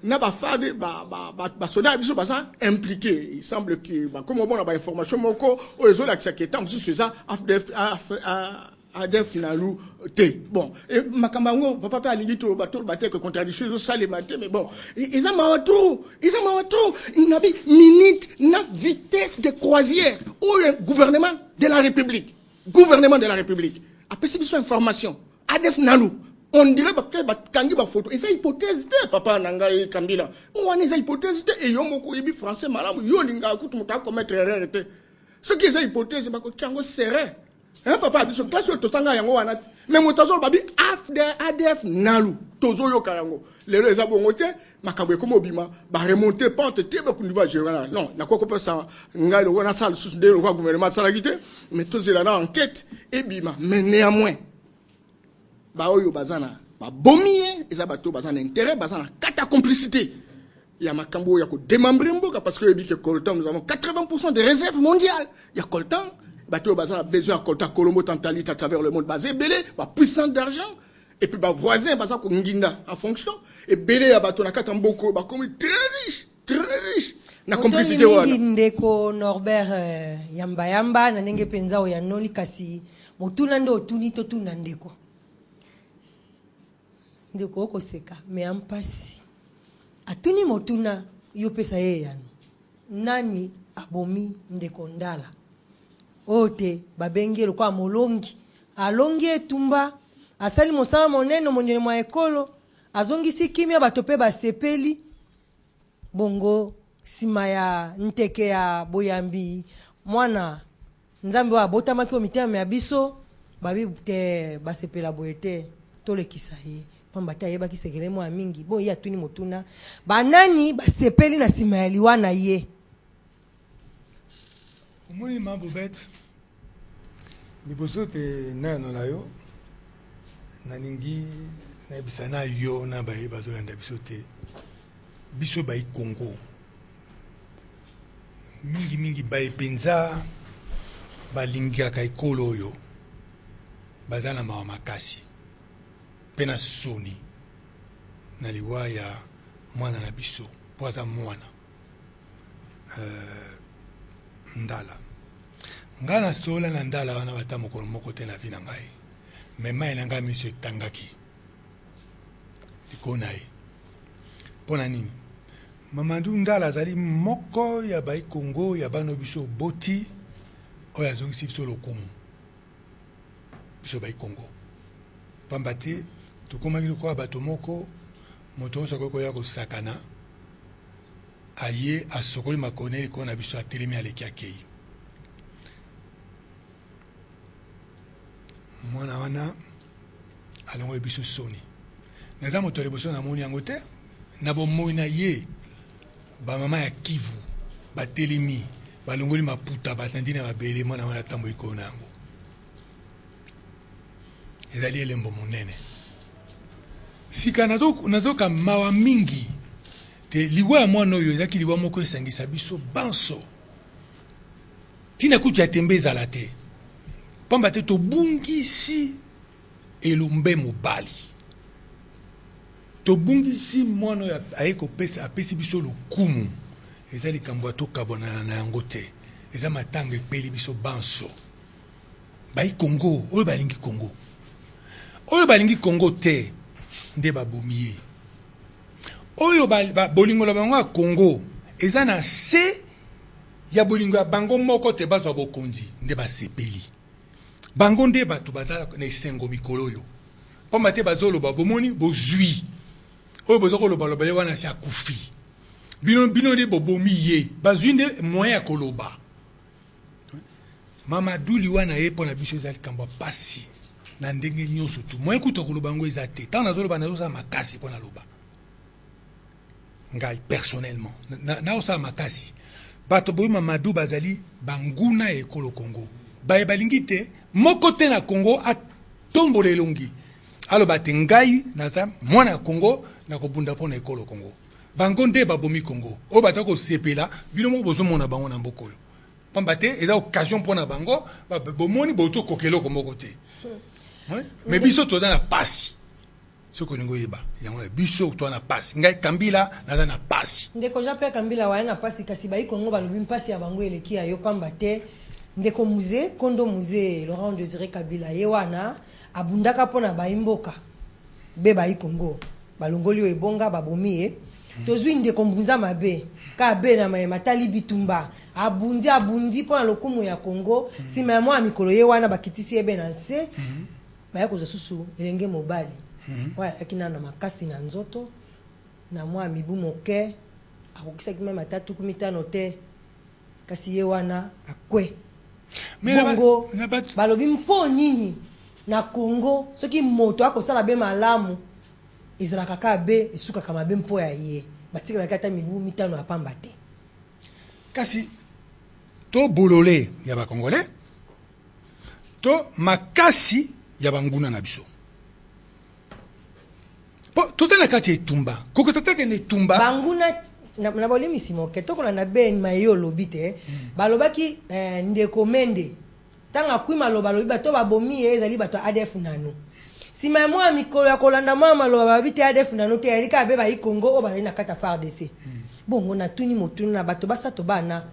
n'a pas fait de soldats biso basa impliqué. Il semble que comme on a ba information moko o les autres qui étant sur ça ADF Nalou T. Bon, et Makambango, papa a dit tout le bateau que contradiction ça les matin, mais bon, ils ont marre tout, il n'a pas minute, na vitesse de croisière au gouvernement de la République, après c'est besoin information, ADF Nalou. On dirait que Kangi ba photo. Il fait hypothèse de papa nanga et Kambila. On a des hypothèses de et yomoko ibi français malam yo linga kutu muta commettre erreur. Ce qui est hypothèse ba ko tiango serré. Hein papa a dit sur classe to tanga yango wana. Mais motazo babi ADF Nalu tozo yo kayango. Les abongote makabwe comme obima ba remonter pente te ba kuniva gérer. Non, na ko ko ça ngai wana sal sous de le gouvernement salagité mais tous là en enquête et bima mais néanmoins ba oyo bazana ba bomie eza bato bazana intérêt bazana kata complicité il y a makambo ya ko démembrer mboka parce que que coltan nous avons 80% des réserves mondiales il y a coltan bato bazana besoin coltan Colombo Tantalite à travers le monde basé belé ba puissance d'argent et puis ba voisin bazana ko nginda en fonction et belé ya bato na kata mboko ba comme très riche na complicité wana ndeko Norbert yamba na ndenge penza o ya noli kasi motuna ndo otuni to tuna ndeko ndeko oko seka me ampasi atuni motuna yo pesa ye yano nani abomi ndeko ndala ote babengelo kwa molongi alongi etumba asali mosala monene monene mwa ekolo azongisi kimia batope basepeli bongo sima ya nteke ya boyambi mwana nzambe wa botamaki omitema ya biso babi te basepela boyete tolekisa ye pambata yeba kisekele mwa mingi bo ya tuni motuna banani basepeli na sima ya liwana ye omoni mambo bet liboso te nano na yo naningi na bisana yo na baye bazolanda biso te biso bayi Congo mingi baye penza balingiaka ekolo oyo bazala mawa makasi pena soni na liwa ya mwana na biso po aza mwana ndala nga na sola na ndala wana bata mokolo moko te na vi na ngai me mai na ngai miso etangaki likona ye mpo na nini mamandu ndala azali moko ya bai Congo ya bano biso boti oyo azongisi biso lokumu biso bai Congo pamba te tokomaki lokola bato moko moto oyo akoki koya kosakana aye asokoli makone likolo na biso atelemi aleki akei mwana wana alongoli biso soni naza moto liboso namoni yango te na bomoi na ye bamama ya Kivu batelemi balongoli maputa batandi na mabele mwana wana atambola likolo na yango ezali elembo monene sika nazoka mawa mingi te liwa ya mwana oyo ezalaki liwa moko esangisa biso banso tina kutu ya tembe ezala te pamba te tobungisi elombe mobali tobungisi mwana oyo aye kopesa apesi biso lokumu eza likambo ya tokabona na yango te eza matanga epeli biso banso bayi Congo oyo balingi Congo oyo balingi Congo te nde babomi ye oyo bolingo la bango ya Congo eza na se ya bolingo ya bango moko te bazwa bokonzi nde basepeli bango nde bato bazala na esengo mikolo oyo pamba te bazoloba bomoni bozwi oyo bozokoloba ye wana si akufi bino nde bobomi ye bazwi nde moyen ya koloba Mamadou liwana ye mpo na biso eza likambo ya pasi na ndenge nyonso tu moyen kuta koloba ngo eza te ntango nazoloba nazosala makasi mpo naloba ngai personnellement naosala makasi bato boyi Mamadou bazali banguna ya ekolo Congo baye balingi te moko te na Congo atombola elongi aloba te ngai naza mwana ya Congo nakobunda mpo na ekolo Congo bango nde babomi Congo oyo bato kosepela bino moko bozomona bango na mboka oyo pamba te eza occasion mpo na bango bomoni botokokela eloko moko te mais biso toza na pasi ce que nous yeba yango biso to na passe ngai kambila naza na passe ndeko Jean Pierre Kambila wa na passe kasi ba ikongo balobi mpasi ya bango eleki ayo pamba te ndeko musée kondo musée Laurent Désiré Kabila ye wana abundaka pona ba imboka be ba ikongo balongoli o ebonga babomi ye tozwi ndeko mbunza mabe ka be na matali bitumba abundi pona lokumu ya Congo sima ya mwa mikolo ye wana bakitisi ebe na nse baya koza susu elenge mobali wa akina na makasi na nzoto na mwa mibu moke akokisa kime matatu kumitano te kasi ye wana akwe bongo balobi mpo nini na Congo soki moto akosala be malamu ezalaka kaka be esukaka mabe mpo ya ye batikala kata mibu mitano apamba te kasi to bolole ya ba congolais to makasi ya banguna na biso po totala kati etumba koko totaka ne tumba banguna na bolemi simoke tokola na ben mayo lobite balobaki ndeko mende tanga kwima loba lobi bato babomi ezali bato ADF nanu sima mwa mikolo ya kolanda mama loba babite ADF nanu te elika be ba ikongo oba na kata FARDC bongo na tuni motuni na bato basato bana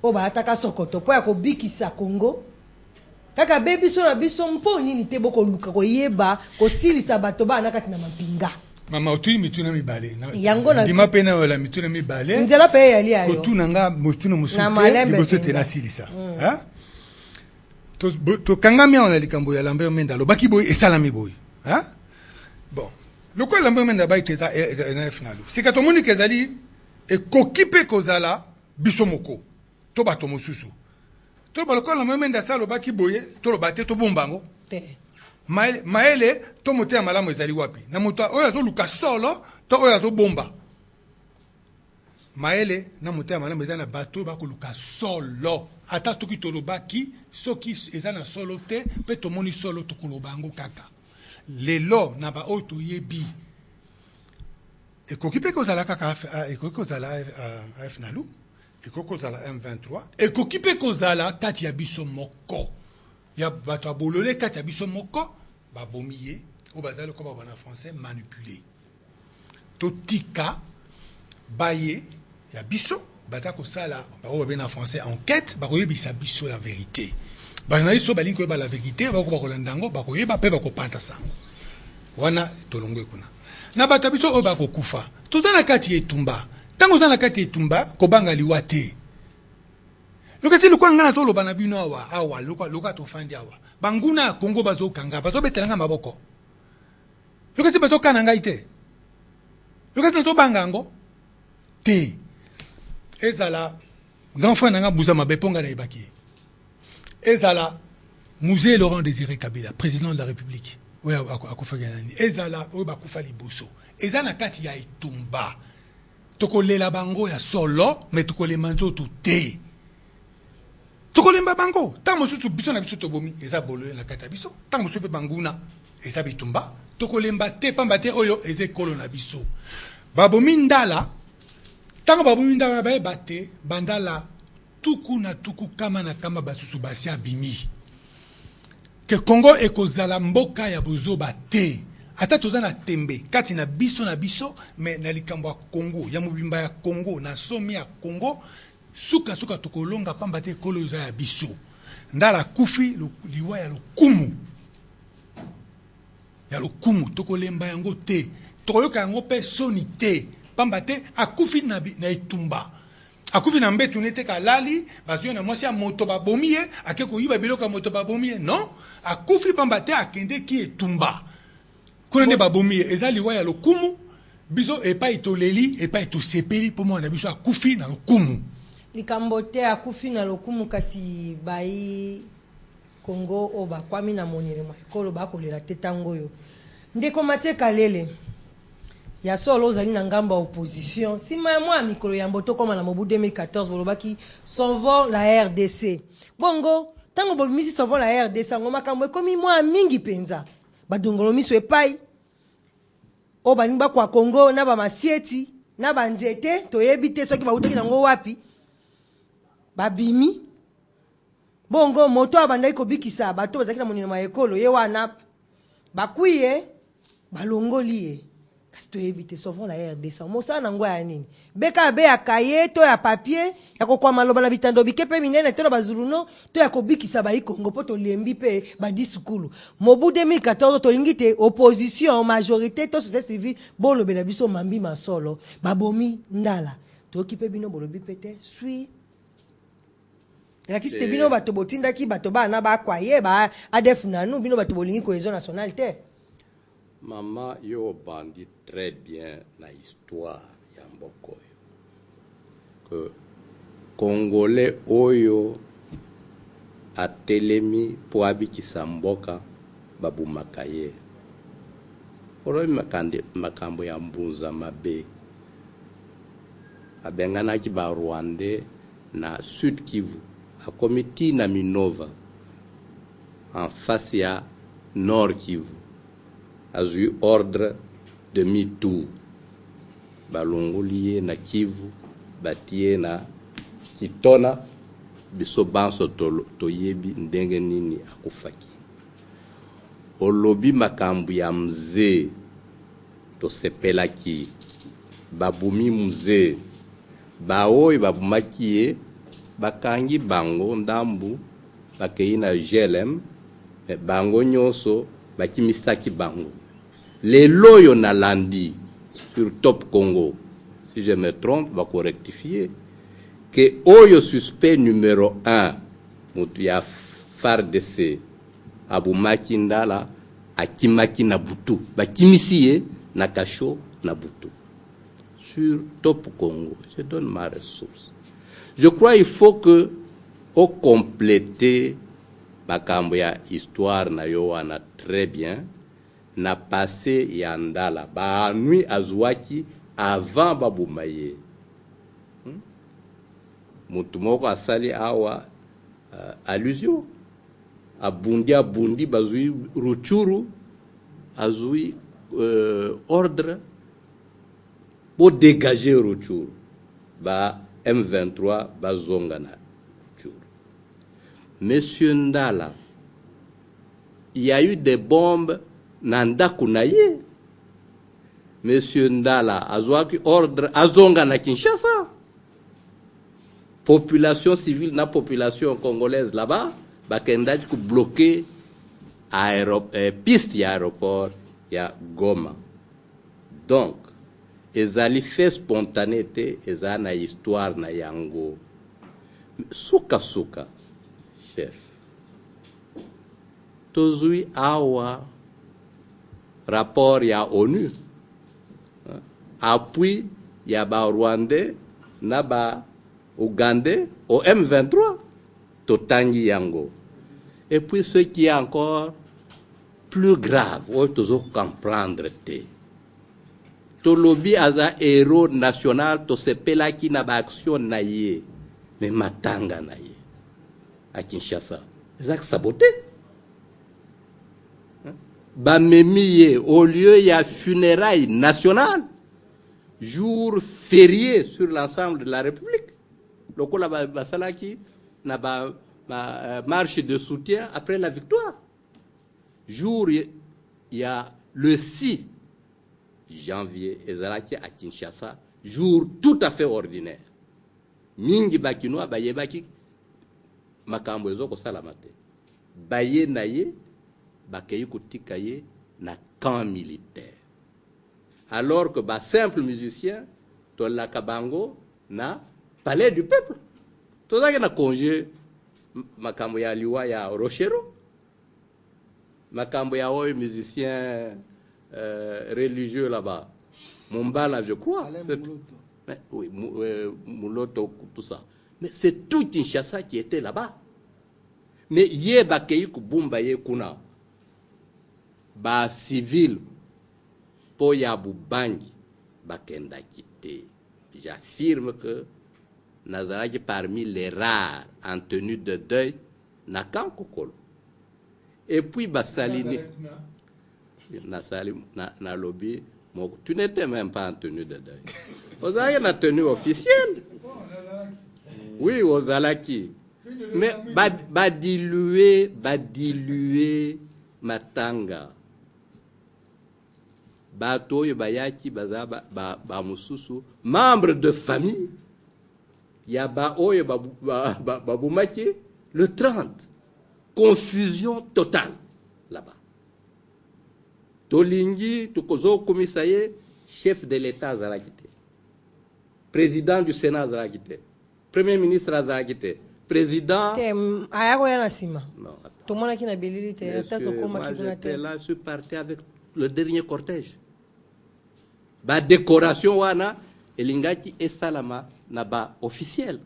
oba ataka sokoto po ya kobikisa Congo kaka bebi so na biso mpo nini te boko luka ko yeba ko silisa bato bana kati na mapinga mama otuni mituna mibale yango na dima pena wala mituna mibale nzela pe yali ayo ko tunanga mostuna musute liboso te na silisa ha to kangami on likambo ya lambe menda lo baki boy esalami boy ha bon loko lambe menda ba iteza na finalu sika to moni kezali e kokipe kozala biso moko to bato mosusu to baloko lambe menda salo baki boye to lo bate to bombango te maele to mote ya malamu ezali wapi na moto oyo azo luka solo to oyo azo bomba maele na mote ya malamu ezali na bato bakoluka solo ata toki tolobaki soki ezana solo te pe tomoni solo tokoloba yango kaka lelo na ba oyo toyebi ekoki mpe kozala kaka ekoki kozala afnalu ekoki kozala M23 ekoki mpe kozala kati ya biso moko ya bato abolole kati ya biso moko babomi ye oyo bazali ko babana français manipulé totika baye ya biso baza kosala baoyo babe na français enquête bakoyebisa biso la vérité bajournaliste oyo balingi koyeba la vérité bakolanda yango bakoyeba mpe bakopanta sango wana tolongwe kuna na bato ya biso oyo bakokufa toza na kati ya etumba ntango oza na kati ya etumba kobanga liwa te lokasi lokwa nga nazoloba na bino awa loka tofandi awa banguna ya Congo bazokanga bazobetelanga maboko lokasi bazokana ngai te lokasi nazobanga yango te ezala grand frère nanga buza mabe ponga na ebaki ezala musée Laurent Désiré Kabila président de la République oyo akufaka nani ezala oyo bakufa liboso eza na kati ya etumba tokolela bango ya solo me tokolema nzoto te tokolemba bango ntango mosusu biso na biso tobomi eza bolole na kati ya biso ntango mosusu mpe banguna eza bitumba tokolemba te pamba te oyo eza ekolo na biso babomi ndala ntango babomi ndala bayeba te bandala tuku na tuku kama na kama basusu basi abimi ke Congo ekozala mboka ya bozoba te ata toza na tembe kati na biso me na likambo ya Congo ya mobimba ya Congo na somi ya Congo suka tokolonga pamba te ekolo eza ya biso ndala kufi liwa ya lokumu tokolemba yango te tokoyoka yango mpe soni te pamba te akufi na etumba akufi na mbetu nete kalali bazwi na mwasi ya moto babomi ye ake koyiba biloko ya moto babomi ye non akufi pamba te akende ki etumba kuna nde babomi ye eza liwa ya lokumu biso epai toleli epai tosepeli mpo mwana biso akufi na lokumu likambo te akufi na lokumu kasi bai Congo o bakwami na monele makolo bakolela te tango oyo ndeko Mathieu Kalele ya solo ozali na ngamba opposition sima ya mwa mikolo ya mboto koma na mobu 2014 bolobaki s'envole la RDC bongo tango bomisi s'envole la RDC ngo makambo ekomi mwa mingi penza badongolo miso epai o baningi bakwa Congo na bamasieti na banzete toyebi te soki bawutaki nango wapi babimi bongo moto abandaki kobikisa bato bazalaki na monene ma ekolo ye wana bakwiye balongoli ye kasi toyebi sauvons la RDC mosala na ngo ya nini beka be ya kaye to ya papier ya kokwama loba na bitando bike pe minene to na bazuluno to ya kobikisa ba Congo po to lembi pe ba disukulu mobu 2014 to lingite opposition majorité to société civile bon lobela biso mambi masolo babomi ndala to kipe bino bolobi pete sui ya kisite bino bato botindaki bato bana ba kwaye ba adefuna nu bino bato bolingi cohésion nationale te. Maman yo bandi très bien na histoire ya mboko que Congolais oyo atelemi po abikisa mboka babumaka ye oroyi makambo ya mbunza mabe abenganaki ba Rwandais na Sud Kivu a komiti na Minova en face ya Nord Kivu a eu ordre de mi-tour balongoli na Kivu batie na Kitona biso banso toyebi ndenge nini akufaki olobi makambu ya mzee tosepelaki babumi mzee baoyo babumaki ye bakangi bango ndambu bakei na GLM bango nyonso bakimisaki bango lelo yo na landi sur Top Congo si je me trompe va rectifier que oyo suspect numéro 1 mutu ya FARDC abumaki ndala akimaki na butu bakimisi ye na kasho na butu sur Top Congo. Je donne ma ressource. Je crois il faut que au compléter makambo ya histoire na yo wana très bien na passé ya ndala ba nui azwaki avant babumaye mutu moko asali awa allusion abundi bazui Ruchuru azui ordre pour dégager Ruchuru ba M23 bazongana Ruchuru. Monsieur Ndala, il y a eu des bombes nanda kunaye. Monsieur Ndala azwaki ordre azongana Kinshasa. Population civile na population congolaise là-bas bakendaki ku bloquer piste ya aéroport ya Goma. Donc ezali fait spontanéité eza na histoire na yango suka chef tozui awa rapport ya ONU appui ya ba Rwandais na ba Ougandais au M23 totangi yango. Et puis ce qui est encore plus grave o tozo comprendre te tolobi aza héros national to sepela ki na ba action na ye mais matanga na ye à Kinshasa ezak saboté ba memiye au lieu ya funérailles nationales jour férié sur l'ensemble de la République lokola ba salaki na ba marche de soutien après la victoire jour il y a le 6 janvier ezalaki à Kinshasa jour tout à fait ordinaire mingi bakinois bayebaki makambo ezoko salamate baye naye bakei kotika ye na camp militaire alors que ba simple musicien to la kabango na palais du peuple tozaki na congé makambo ya liwa ya Rochero makambo ya oyo musicien religieux là-bas Mumbala je crois mais, oui Mouloto tout ça mais c'est tout Kinshasa qui était là-bas mais ye bakei kubumba ye kuna ba civil po ya bubangi bakenda kité. J'affirme que nazalaki parmi les rares en tenue de deuil na kankokolo et puis basalini na lobby tu n'étais même pas en tenue de deuil ozalaki na tenue officielle oui ozalaki mais ba diluer matanga bato oyo bayaki baza ba mususu membre de famille ya ba oyo babumaki le 30. Confusion totale là-bas. Tolingi tokozo komisaye chef de l'État azalaki te, président du Sénat azalaki te, premier ministre azalaki te, président ayakoya na sima. Non, tomonaki na bilili te ata tokomaki kuna te. Là, je suis parti avec le dernier cortège. Ba décoration wana elingaki esalama na ba officiel.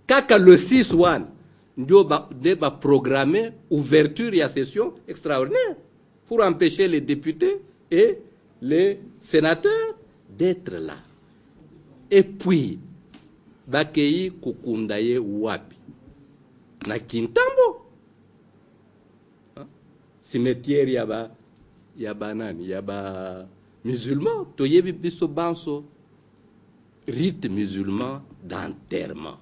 Kaka le 6 wana ndio ba programmer ouverture ya session extraordinaire pour empêcher les députés et les sénateurs d'être là. Et puis bakei kukundaye wapi na Kintambo, cimetière yaba nani yaba musulman toyebi biso banso rite musulman d'enterrement.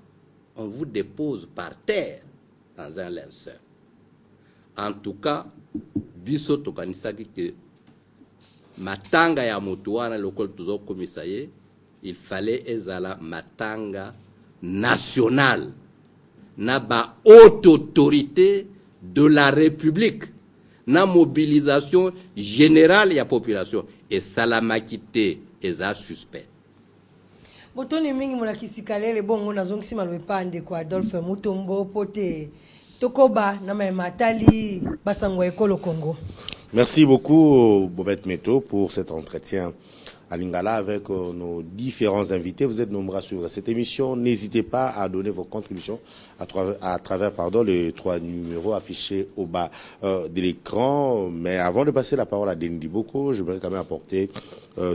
On vous dépose par terre dans un linceul. En tout cas, biso tokanisaki que matanga ya moto wana lokol tuzo komisaye, il fallait ezala matanga national na ba haute autorité de la République na mobilisation générale ya population et salamakité eza suspect. Botoni mingi mulakisi kalele bongo nazongisi malwe pande kwa Adolphe Mutombo pote tokoba na matali basango ekolo Congo. Merci beaucoup Bobette Meto pour cet entretien à Lingala avec nos différents invités. Vous êtes nombreux à suivre cette émission. N'hésitez pas à donner vos contributions à travers les 3 numéros affichés au bas de l'écran. Mais avant de passer la parole à Denis Diboko, je voudrais quand même apporter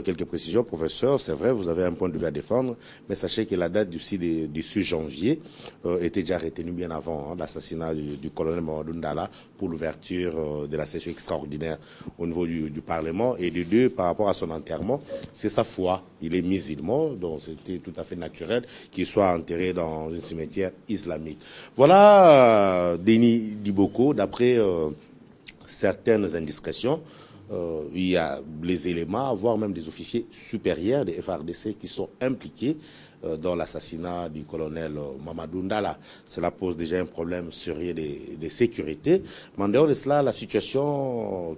quelques précisions. Professeur, c'est vrai, vous avez un point de vue à défendre, mais sachez que la date du 6 janvier était déjà retenue bien avant l'assassinat du colonel Mamadou Ndala pour l'ouverture de la session extraordinaire au niveau du Parlement. Et de deux, par rapport à son enterrement, c'est sa foi. Il est musulman, donc c'était tout à fait naturel qu'il soit enterré dans un cimetière islamique. Voilà, Denis Diboko, d'après certaines indiscrétions, il y a les éléments, voire même des officiers supérieurs des FARDC qui sont impliqués dans l'assassinat du colonel Mamadou Ndala. Cela pose déjà un problème sérieux de sécurité. Mais en dehors de cela, la situation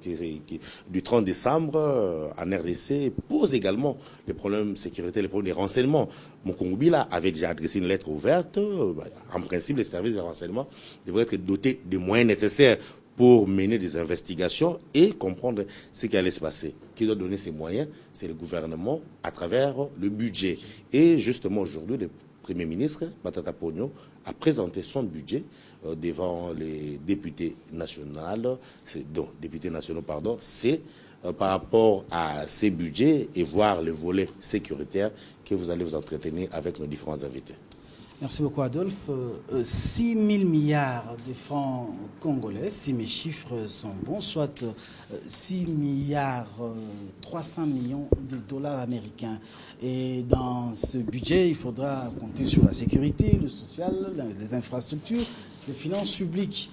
du 30 décembre en RDC pose également les problèmes de sécurité, les problèmes des renseignements. Mokongobila avait déjà adressé une lettre ouverte. En principe, les services de renseignement devraient être dotés des moyens nécessaires pour mener des investigations et comprendre ce qui allait se passer. Qui doit donner ces moyens? C'est le gouvernement à travers le budget. Et justement aujourd'hui, le Premier ministre, Matata Ponyo, a présenté son budget devant les députés nationaux. C'est par rapport à ces budgets et voir le volet sécuritaire que vous allez vous entretenir avec nos différents invités. Merci beaucoup Adolphe. 6 000 milliards de francs congolais, si mes chiffres sont bons, soit 6 milliards 300 millions de dollars américains. Et dans ce budget, il faudra compter sur la sécurité, le social, les infrastructures, les finances publiques.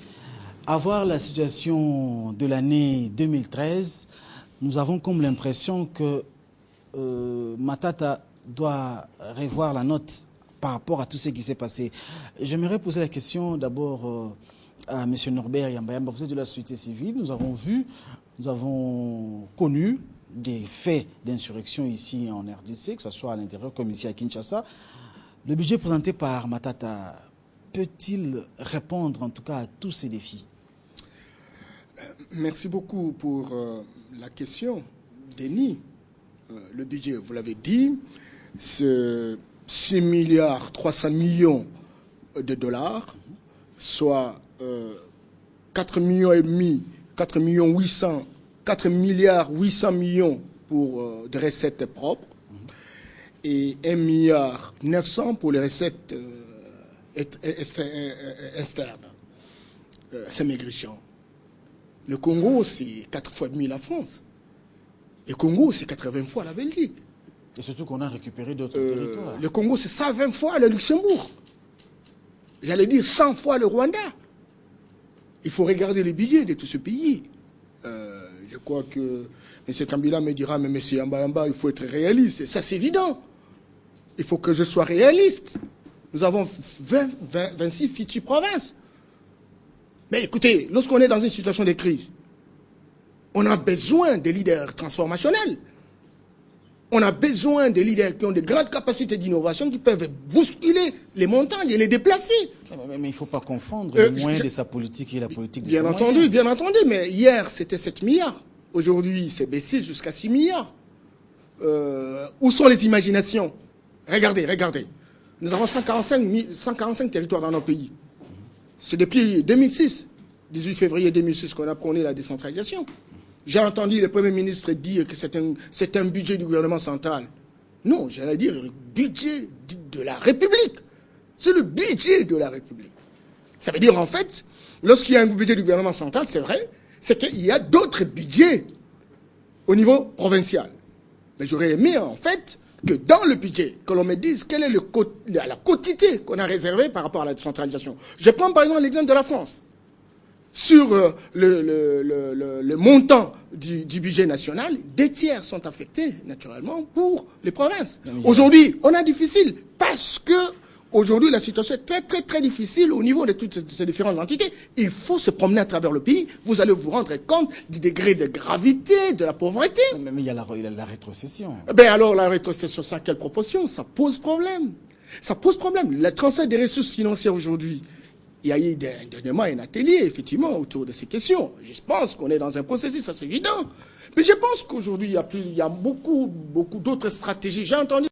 À voir la situation de l'année 2013, nous avons comme l'impression que Matata doit revoir la note par rapport à tout ce qui s'est passé. J'aimerais poser la question d'abord à M. Norbert Yambayamba. Vous êtes de la société civile. Nous avons connu des faits d'insurrection ici en RDC, que ce soit à l'intérieur comme ici à Kinshasa. Le budget présenté par Matata peut-il répondre en tout cas à tous ces défis? Merci beaucoup pour la question, Denis. Le budget, vous l'avez dit, c'est 6 milliards 300 millions de dollars, soit 4 millions et demi, 4 milliards 800 millions pour des recettes propres et 1 milliard 900 pour les recettes externes. C'est maigrichant. Le Congo, c'est 4 fois demi la France. Le Congo, c'est 80 fois la Belgique. Et surtout qu'on a récupéré d'autres territoires. Le Congo, c'est 120 fois le Luxembourg. J'allais dire 100 fois le Rwanda. Il faut regarder les billets de tous ces pays. Je crois que M. Kambila me dira, mais M. Yamba, il faut être réaliste. Et ça, c'est évident. Il faut que je sois réaliste. Nous avons 26 futures provinces. Mais écoutez, lorsqu'on est dans une situation de crise, on a besoin de leaders transformationnels. On a besoin de leaders qui ont de grandes capacités d'innovation, qui peuvent bousculer les montagnes et les déplacer. Mais il ne faut pas confondre les moyens de sa politique et la politique de ses moyens. Bien entendu, mais hier c'était 7 milliards. Aujourd'hui c'est baissé jusqu'à 6 milliards. Où sont les imaginations? Regardez. Nous avons 145 territoires dans nos pays. C'est depuis 2006, 18 février 2006, qu'on a prôné la décentralisation. J'ai entendu le Premier ministre dire que c'est un budget du gouvernement central. Non, j'allais dire le budget de la République. C'est le budget de la République. Ça veut dire, en fait, lorsqu'il y a un budget du gouvernement central, c'est vrai, c'est qu'il y a d'autres budgets au niveau provincial. Mais j'aurais aimé, en fait, que dans le budget, que l'on me dise quelle est la quotité qu'on a réservée par rapport à la décentralisation. Je prends par exemple l'exemple de la France. Sur le montant du budget national, 2 tiers sont affectés, naturellement, pour les provinces. Aujourd'hui, on a difficile parce que aujourd'hui, la situation est très difficile au niveau de toutes ces différentes entités. Il faut se promener à travers le pays. Vous allez vous rendre compte du degré de gravité de la pauvreté. Mais il y a la rétrocession. Ben alors, la rétrocession, c'est à quelle proportion? Ça pose problème. Ça pose problème. Le transfert des ressources financières aujourd'hui, il y a eu dernièrement un atelier, effectivement, autour de ces questions. Je pense qu'on est dans un processus, ça c'est évident. Mais je pense qu'aujourd'hui, il y a beaucoup d'autres stratégies. J'ai entendu